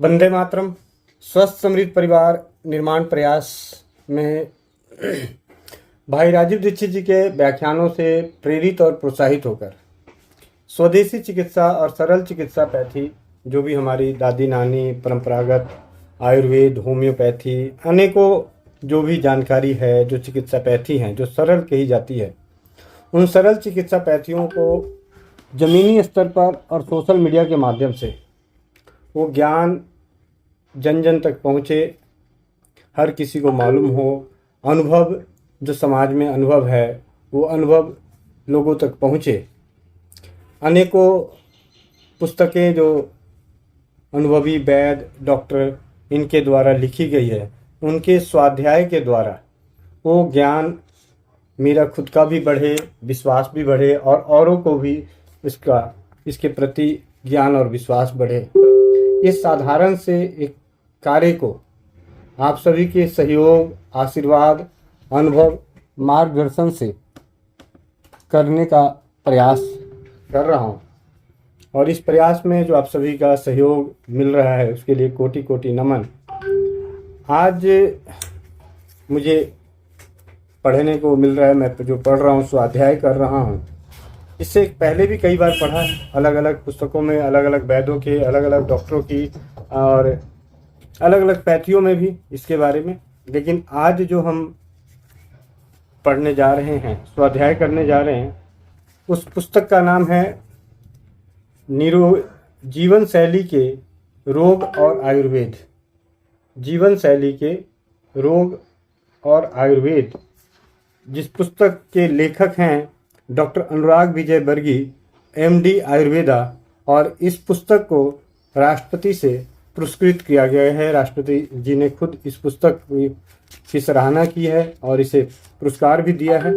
वंदे मातरम। स्वस्थ समृद्ध परिवार निर्माण प्रयास में भाई राजीव दीक्षित जी के व्याख्यानों से प्रेरित और प्रोत्साहित होकर स्वदेशी चिकित्सा और सरल चिकित्सा पैथी, जो भी हमारी दादी नानी परंपरागत आयुर्वेद, होम्योपैथी, अनेकों जो भी जानकारी है, जो चिकित्सा पैथी हैं, जो सरल कही जाती है, उन सरल चिकित्सा पैथियों को ज़मीनी स्तर पर और सोशल मीडिया के माध्यम से वो ज्ञान जन जन तक पहुँचे, हर किसी को मालूम हो। अनुभव जो समाज में अनुभव है, वो अनुभव लोगों तक पहुँचे। अनेकों पुस्तकें जो अनुभवी वैद्य, डॉक्टर इनके द्वारा लिखी गई है, उनके स्वाध्याय के द्वारा वो ज्ञान मेरा खुद का भी बढ़े, विश्वास भी बढ़े और औरों को भी इसके प्रति ज्ञान और विश्वास बढ़े। इस साधारण से एक कार्य को आप सभी के सहयोग, आशीर्वाद, अनुभव, मार्गदर्शन से करने का प्रयास कर रहा हूँ और इस प्रयास में जो आप सभी का सहयोग मिल रहा है, उसके लिए कोटि कोटि नमन। आज मुझे पढ़ने को मिल रहा है, मैं जो पढ़ रहा हूँ, स्वाध्याय कर रहा हूँ। इससे पहले भी कई बार पढ़ा है, अलग अलग पुस्तकों में, अलग अलग वैद्यों के, अलग अलग डॉक्टरों की और अलग अलग पैथियों में भी इसके बारे में। लेकिन आज जो हम पढ़ने जा रहे हैं, स्वाध्याय करने जा रहे हैं, उस पुस्तक का नाम है जीवन शैली के रोग और आयुर्वेद। जीवन शैली के रोग और आयुर्वेद, जिस पुस्तक के लेखक हैं डॉक्टर अनुराग विजय वर्गी, MD आयुर्वेदा, और इस पुस्तक को राष्ट्रपति से पुरस्कृत किया गया है। राष्ट्रपति जी ने खुद इस पुस्तक की सराहना की है और इसे पुरस्कार भी दिया है।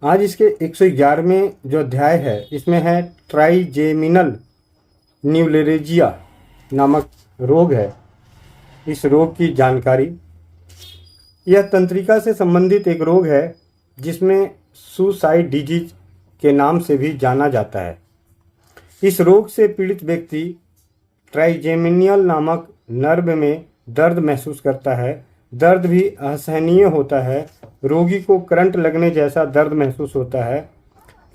आज इसके 111वें जो अध्याय है, इसमें है ट्राइजेमिनल न्यूरेल्जिया नामक रोग है। इस रोग की जानकारी, यह तंत्रिका से संबंधित एक रोग है जिसमें सुसाइड डिजीज के नाम से भी जाना जाता है। इस रोग से पीड़ित व्यक्ति ट्राइजेमिनियल नामक नर्व में दर्द महसूस करता है। दर्द भी असहनीय होता है। रोगी को करंट लगने जैसा दर्द महसूस होता है।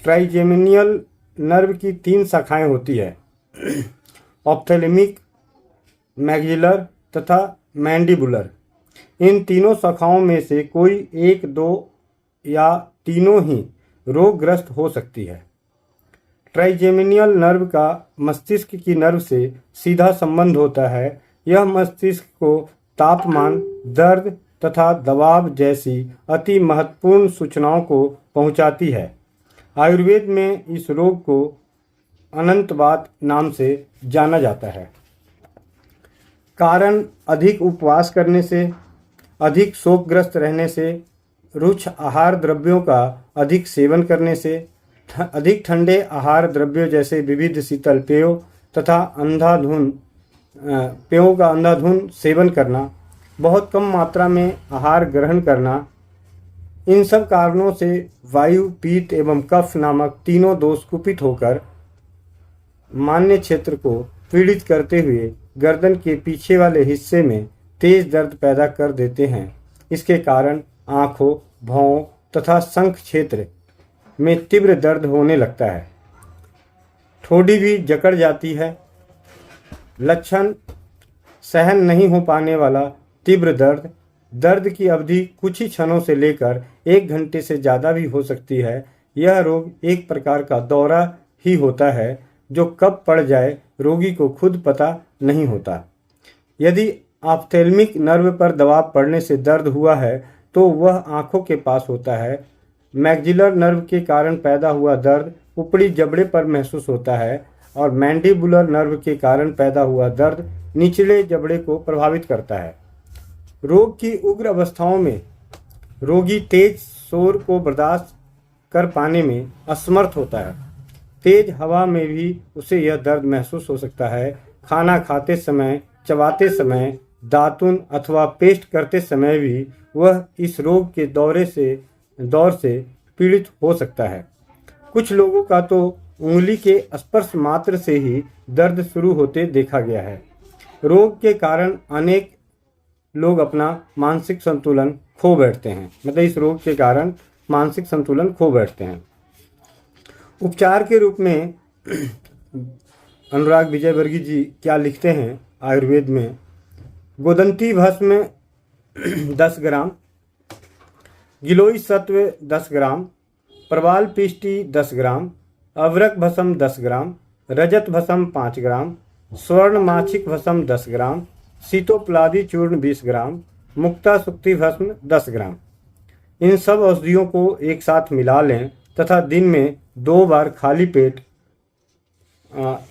ट्राइजेमिनियल नर्व की 3 शाखाएं होती है, ऑप्थेल्मिक, मैक्सिलर तथा मैंडिबुलर। इन तीनों शाखाओं में से कोई 1, 2 या तीनों ही रोगग्रस्त हो सकती है। ट्राइजेमिनियल नर्व का मस्तिष्क की नर्व से सीधा संबंध होता है। यह मस्तिष्क को तापमान, दर्द तथा दबाव जैसी अति महत्वपूर्ण सूचनाओं को पहुंचाती है। आयुर्वेद में इस रोग को अनंतवात नाम से जाना जाता है। कारण: अधिक उपवास करने से, अधिक शोकग्रस्त रहने से, रुक्ष आहार द्रव्यों का अधिक सेवन करने से, अधिक ठंडे आहार द्रव्यों जैसे विविध शीतल पेयों तथा पेयों का अंधाधुंध सेवन करना, बहुत कम मात्रा में आहार ग्रहण करना, इन सब कारणों से वायु, पित्त एवं कफ नामक तीनों दोष कुपित होकर मान्य क्षेत्र को पीड़ित करते हुए गर्दन के पीछे वाले हिस्से में तेज दर्द पैदा कर देते हैं। इसके कारण आँखों, भौं तथा शंख क्षेत्र में तीव्र दर्द होने लगता है। ठोड़ी भी जकड़ जाती है। लक्षण: सहन नहीं हो पाने वाला तीव्र दर्द। दर्द की अवधि कुछ ही क्षणों से लेकर 1 घंटे से ज़्यादा भी हो सकती है। यह रोग एक प्रकार का दौरा ही होता है, जो कब पड़ जाए रोगी को खुद पता नहीं होता। यदि ऑप्थेल्मिक नर्व पर दबाव पड़ने से दर्द हुआ है तो वह आँखों के पास होता है। मैक्सिलर नर्व के कारण पैदा हुआ दर्द ऊपरी जबड़े पर महसूस होता है और मैंडिबुलर नर्व के कारण पैदा हुआ दर्द निचले जबड़े को प्रभावित करता है। रोग की उग्र अवस्थाओं में रोगी तेज शोर को बर्दाश्त कर पाने में असमर्थ होता है। तेज हवा में भी उसे यह दर्द महसूस हो सकता है। खाना खाते समय, चबाते समय, दातुन अथवा पेस्ट करते समय भी वह इस रोग के दौर से पीड़ित हो सकता है। कुछ लोगों का तो उंगली के स्पर्श मात्र से ही दर्द शुरू होते देखा गया है। रोग के कारण अनेक लोग अपना मानसिक संतुलन खो बैठते हैं, मतलब इस रोग के कारण मानसिक संतुलन खो बैठते हैं। उपचार के रूप में अनुराग विजयवर्गीय जी क्या लिखते हैं आयुर्वेद में, गोदंती भस्म 10 ग्राम, गिलोय सत्व 10 ग्राम, प्रवाल पिष्टि 10 ग्राम, अवरक भस्म 10 ग्राम, रजत भस्म 5 ग्राम, स्वर्ण माछिक भस्म 10 ग्राम, सीतोपलादी चूर्ण 20 ग्राम, मुक्ता सुक्ति भस्म 10 ग्राम। इन सब औषधियों को एक साथ मिला लें तथा दिन में 2 बार खाली पेट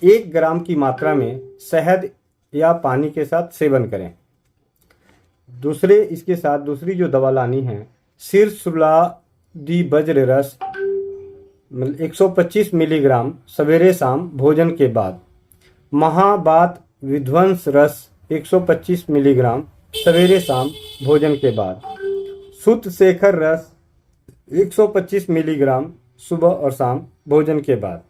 1 ग्राम की मात्रा में शहद या पानी के साथ सेवन करें। इसके साथ दूसरी जो दवा लानी है, सिरसुलादी वज्र रस 125 मिलीग्राम सवेरे शाम भोजन के बाद, महाबात विध्वंस रस 125 मिलीग्राम सवेरे शाम भोजन के बाद, सुत शेखर रस 125 मिलीग्राम सुबह और शाम भोजन के बाद।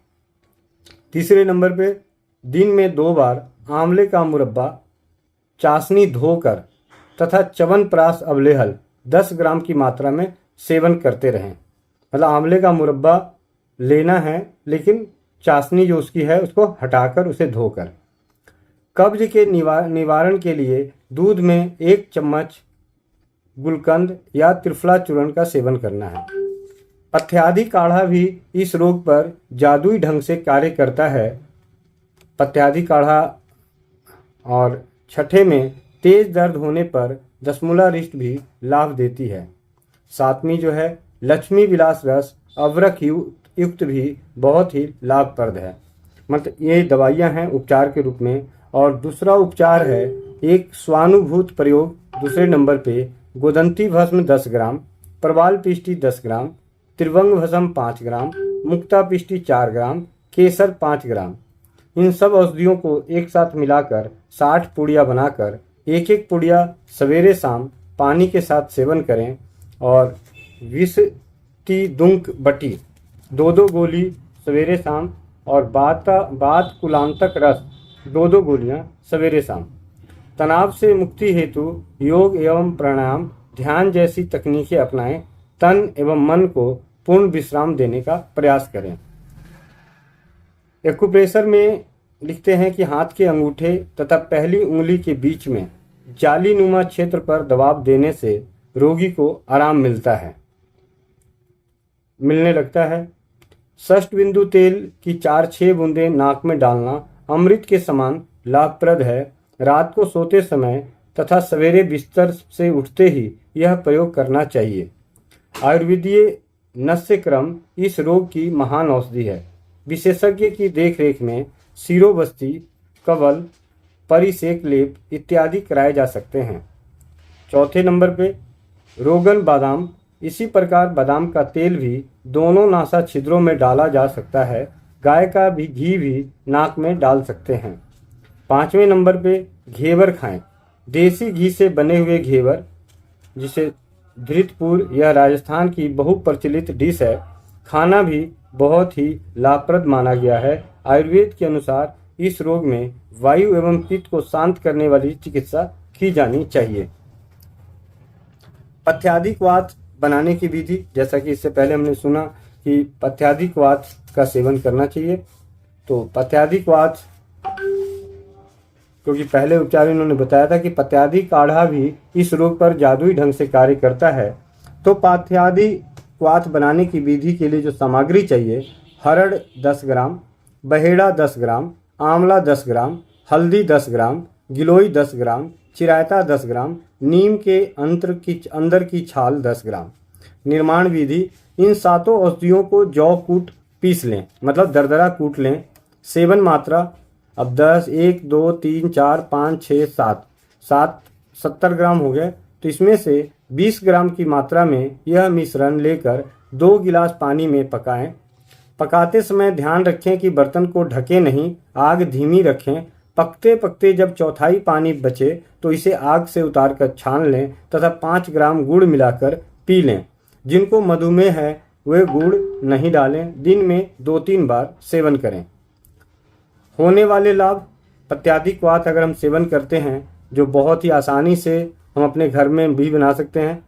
तीसरे नंबर पे दिन में 2 बार आंवले का मुरब्बा चाशनी धोकर तथा च्यवनप्राश अवलेहल 10 ग्राम की मात्रा में सेवन करते रहें। मतलब आंवले का मुरब्बा लेना है, लेकिन चाशनी जो उसकी है उसको हटाकर उसे धोकर। कब्ज के निवारण के लिए दूध में 1 चम्मच गुलकंद या त्रिफला चूर्ण का सेवन करना है। पथ्यादि काढ़ा भी इस रोग पर जादुई ढंग से कार्य करता है। पथ्यादि काढ़ा और छठे में तेज दर्द होने पर दशमूला रिष्ट भी लाभ देती है। 7वीं जो है लक्ष्मी विलास रस अवरक युक्त भी बहुत ही लाभप्रद है। मतलब ये दवाइयाँ हैं उपचार के रूप में। और दूसरा उपचार है एक स्वानुभूत प्रयोग। दूसरे नंबर पे गोदंती भस्म 10 ग्राम, प्रवाल पिष्टि 10 ग्राम, त्रिवंग भस्म 5 ग्राम, मुक्ता पिष्टि 4 ग्राम, केसर 5 ग्राम। इन सब औषधियों को एक साथ मिलाकर 60 पुड़िया बनाकर 1-1 पुड़िया सवेरे शाम पानी के साथ सेवन करें। और विषति दुंक बटी 2-2 गोली सवेरे शाम, और बात कुलांतक रस 2-2 गोलियां सवेरे शाम। तनाव से मुक्ति हेतु योग एवं प्राणायाम ध्यान जैसी तकनीकें अपनाएं। तन एवं मन को पूर्ण विश्राम देने का प्रयास करें। एक्यूप्रेशर में लिखते हैं कि हाथ के अंगूठे तथा पहली उंगली के बीच में जालीनुमा क्षेत्र पर दबाव देने से रोगी को आराम मिलने लगता है। षष्ठ बिंदु तेल की 4-6 बूंदें नाक में डालना अमृत के समान लाभप्रद है। रात को सोते समय तथा सवेरे बिस्तर से उठते ही यह प्रयोग करना चाहिए। आयुर्वेदीय नस्य क्रम इस रोग की महान औषधि है। विशेषज्ञ की देखरेख में शिरोबस्ती, कवल, परिसेक लेप इत्यादि कराए जा सकते हैं। चौथे नंबर पे रोगन बादाम। इसी प्रकार बादाम का तेल भी दोनों नासा छिद्रों में डाला जा सकता है। गाय का भी घी भी नाक में डाल सकते हैं। 5वें नंबर पे घेवर खाएं। देसी घी से बने हुए घेवर, जिसे धृतपुर, यह राजस्थान की बहुप्रचलित डिश है, खाना भी बहुत ही लाभप्रद माना गया है। आयुर्वेद के अनुसार इस रोग में वायु एवं पित्त को शांत करने वाली चिकित्सा की जानी चाहिए। पथ्यादिक वात बनाने की विधि, जैसा कि इससे पहले हमने सुना कि पथ्यादिक वात का सेवन करना चाहिए। तो पथ्यादिक वात, क्योंकि पहले उपचार इन्होंने बताया था कि पथ्यादिक काढ़ा भी इस रोग पर जादुई ढंग से कार्य करता है। तो पथ्यादिक वात बनाने की विधि के लिए जो सामग्री चाहिए, हरड़ 10 ग्राम, बहेड़ा 10 ग्राम, आंवला 10 ग्राम, हल्दी 10 ग्राम, गिलोय 10 ग्राम, चिरायता 10 ग्राम, नीम के अंदर की छाल 10 ग्राम। निर्माण विधि, इन 7 औषधियों को जौ कूट पीस लें, मतलब दरदरा कूट लें। सेवन मात्रा, अब 10, 1, 2, 3, 4, 5, 6, 7 70 ग्राम हो गए। तो इसमें से 20 ग्राम की मात्रा में यह मिश्रण लेकर 2 गिलास पानी में पकाएं। पकाते समय ध्यान रखें कि बर्तन को ढकें नहीं, आग धीमी रखें। पकते पकते जब चौथाई पानी बचे तो इसे आग से उतारकर छान लें तथा 5 ग्राम गुड़ मिलाकर पी लें। जिनको मधुमेह है वे गुड़ नहीं डालें। दिन में 2-3 बार सेवन करें। होने वाले लाभ, प्रत्यादिक्वाथ अगर हम सेवन करते हैं, जो बहुत ही आसानी से हम अपने घर में भी बना सकते हैं।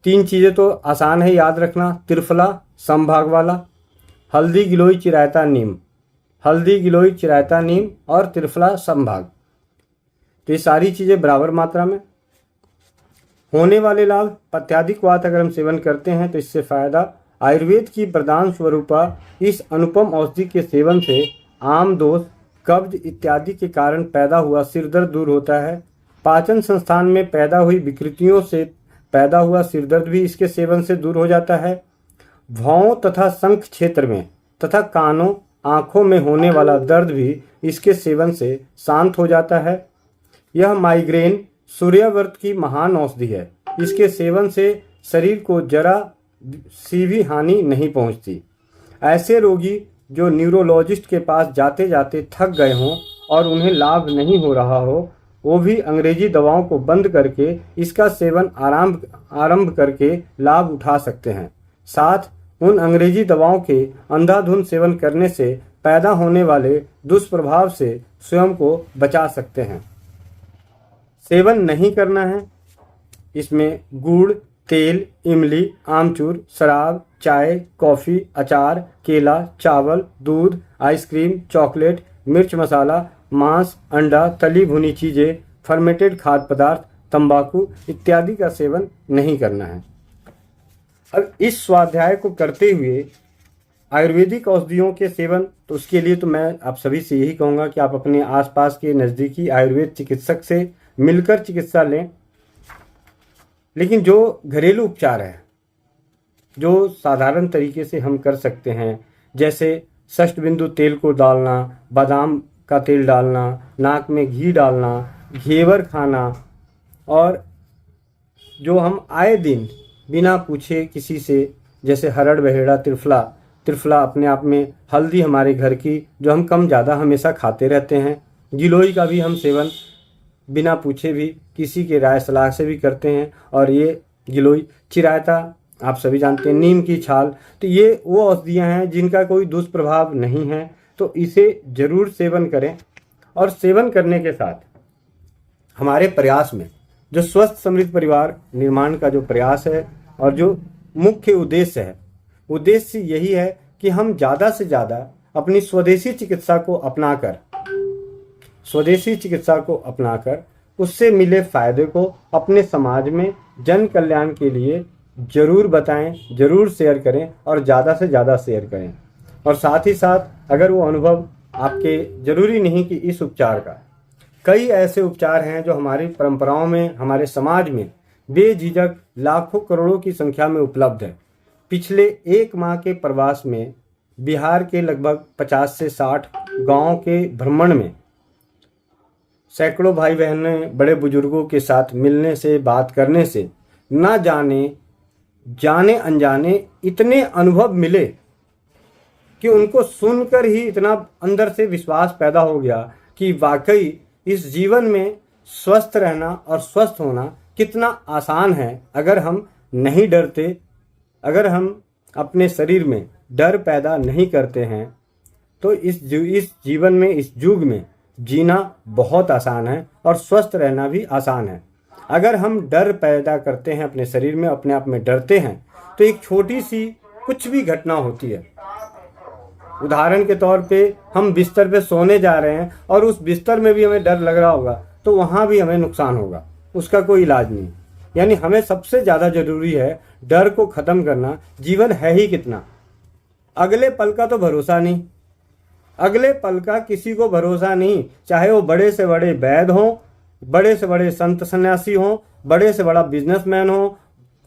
3 चीज़ें तो आसान है याद रखना, त्रिफला, समभाग वाला, हल्दी गिलोय चिरायता नीम, हल्दी गिलोय चिरायता नीम और त्रिफला समभाग। तो ये सारी चीज़ें बराबर मात्रा में। होने वाले लाभ, प्रत्यादिक्वाथ अगर हम सेवन करते हैं तो इससे फ़ायदा, आयुर्वेद की प्रधान स्वरूपा इस अनुपम औषधि के सेवन से आम दोष, कब्ज इत्यादि के कारण पैदा हुआ सिरदर्द दूर होता है। पाचन संस्थान में पैदा हुई विकृतियों से पैदा हुआ सिरदर्द भी इसके सेवन से दूर हो जाता है। भौं तथा शंख क्षेत्र में तथा कानों, आँखों में होने वाला दर्द भी इसके सेवन से शांत हो जाता है। यह माइग्रेन सूर्यावर्त की महान औषधि है। इसके सेवन से शरीर को जरा सी भी हानि नहीं पहुंचती। ऐसे रोगी जो न्यूरोलॉजिस्ट के पास जाते जाते थक गए हों और उन्हें लाभ नहीं हो रहा हो, वो भी अंग्रेजी दवाओं को बंद करके इसका सेवन आरंभ करके लाभ उठा सकते हैं। साथ उन अंग्रेजी दवाओं के अंधाधुंध सेवन करने से पैदा होने वाले दुष्प्रभाव से स्वयं को बचा सकते हैं। सेवन नहीं करना है, इसमें गुड़, तेल, इमली, आमचूर, शराब, चाय, कॉफ़ी, अचार, केला, चावल, दूध, आइसक्रीम, चॉकलेट, मिर्च मसाला, मांस, अंडा, तली भुनी चीज़ें, फर्मेंटेड खाद्य पदार्थ, तंबाकू इत्यादि का सेवन नहीं करना है। अब इस स्वाध्याय को करते हुए आयुर्वेदिक औषधियों के सेवन, तो उसके लिए तो मैं आप सभी से यही कहूँगा कि आप अपने आसपास के नज़दीकी आयुर्वेद चिकित्सक से मिलकर चिकित्सा लें। लेकिन जो घरेलू उपचार है, जो साधारण तरीके से हम कर सकते हैं, जैसे षष्ठबिंदु तेल को डालना, बादाम का तेल डालना, नाक में घी डालना, घेवर खाना, और जो हम आए दिन बिना पूछे किसी से, जैसे हरड़ बहेड़ा, त्रिफला अपने आप में, हल्दी हमारे घर की जो हम कम ज़्यादा हमेशा खाते रहते हैं, गिलोय का भी हम सेवन बिना पूछे भी किसी के राय सलाह से भी करते हैं। और ये गिलोय चिरायता आप सभी जानते हैं, नीम की छाल, तो ये वो औषधियाँ हैं जिनका कोई दुष्प्रभाव नहीं है, तो इसे ज़रूर सेवन करें। और सेवन करने के साथ हमारे प्रयास में जो स्वस्थ समृद्ध परिवार निर्माण का जो प्रयास है और जो मुख्य उद्देश्य है, उद्देश्य यही है कि हम ज़्यादा से ज़्यादा अपनी स्वदेशी चिकित्सा को अपनाकर उससे मिले फायदे को अपने समाज में जन कल्याण के लिए जरूर बताएं, जरूर शेयर करें और ज़्यादा से ज़्यादा शेयर करें। और साथ ही साथ अगर वो अनुभव आपके, जरूरी नहीं कि इस उपचार का, कई ऐसे उपचार हैं जो हमारी परंपराओं में, हमारे समाज में बेझिझक लाखों करोड़ों की संख्या में उपलब्ध है। पिछले 1 माह के प्रवास में बिहार के लगभग 50 से 60 गाँव के भ्रमण में सैकड़ों भाई बहनें बड़े बुजुर्गों के साथ मिलने से, बात करने से, ना जाने अनजाने इतने अनुभव मिले कि उनको सुनकर ही इतना अंदर से विश्वास पैदा हो गया कि वाकई इस जीवन में स्वस्थ रहना और स्वस्थ होना कितना आसान है। अगर हम नहीं डरते, अगर हम अपने शरीर में डर पैदा नहीं करते हैं, तो इस जीवन में, इस युग में जीना बहुत आसान है और स्वस्थ रहना भी आसान है। अगर हम डर पैदा करते हैं अपने शरीर में, अपने आप में डरते हैं, तो एक छोटी सी कुछ भी घटना होती है, उदाहरण के तौर पे हम बिस्तर पे सोने जा रहे हैं और उस बिस्तर में भी हमें डर लग रहा होगा, तो वहाँ भी हमें नुकसान होगा, उसका कोई इलाज नहीं। यानी हमें सबसे ज़्यादा ज़रूरी है डर को ख़त्म करना। जीवन है ही कितना, अगले पल का तो भरोसा नहीं, अगले पल का किसी को भरोसा नहीं, चाहे वो बड़े से बड़े वैद्य हों, बड़े से बड़े संत सन्यासी हों, बड़े से बड़ा बिजनेसमैन हो,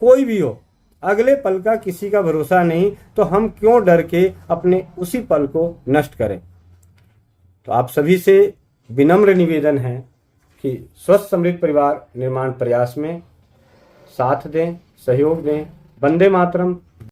कोई भी हो, अगले पल का किसी का भरोसा नहीं, तो हम क्यों डर के अपने उसी पल को नष्ट करें। तो आप सभी से विनम्र निवेदन है कि स्वस्थ समृद्ध परिवार निर्माण प्रयास में साथ दें, सहयोग दें। वंदे मातरम।